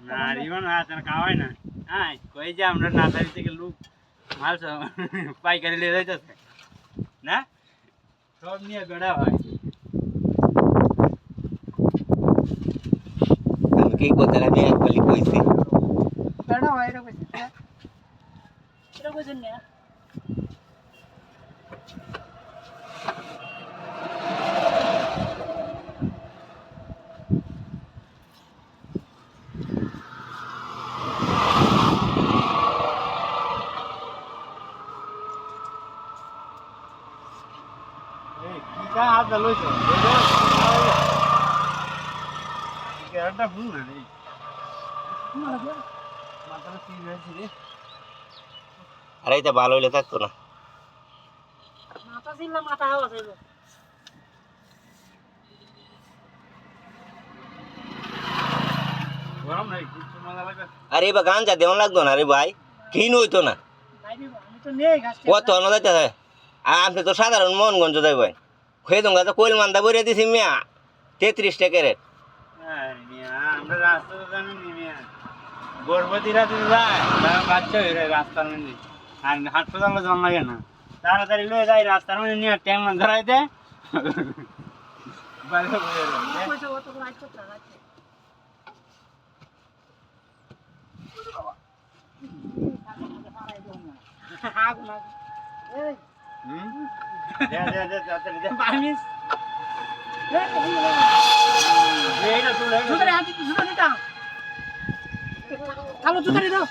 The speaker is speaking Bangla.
না রিমন আছে না খাওয়াই না হ্যাঁ কই যে আমরা নার্সারি থেকে লোক মাল পাইকারি নিয়ে যাইতেছে না সব নিয়ে বেড়া হয় আমি কি কথা আমি একবারই কইছি বেড়া হয় এটা কইছে এটা কইছেন না কি হাত লইছো একটা ভুল না রে মাথাটা ঠিক হয়েছে রে আরে এটা ভালো হইলে থাকতো না মাথা ছিল মাথা হাওয়া ছিল গরম নাই খুব মজা লাগে আরে এবার গাঞ্জা দেওয়া লাগতো না রে ভাই কিন হইতো না ভাই আমি তো নেই গাছ কত অন্য যাইতে আমি তো সাধারণ মনগঞ্জ যাই ভাই হয়ে তোমার তো কোয়েল মান্দা বইরে দিছি মিয়া 33 টাকা রেট আমরা রাস্তা তো জানি নি মিয়া গর্ভবতীরা তো যায় তারা বাচ্চা হয়ে যায় রাস্তার মধ্যে আর হাসপাতালে জল লাগে না তাড়াতাড়ি লয়ে যায় রাস্তার মধ্যে নিয়ে ট্যাং ধরাই দেয় ভালো পয়সা কত করে আইতো না লাগছে আগুন আগুন এই যা যা যা তাড়াতাড়ি যা বামিস এইটা তুলে জুতারে হাতি জুতা দিতা কালো জুতারে দাও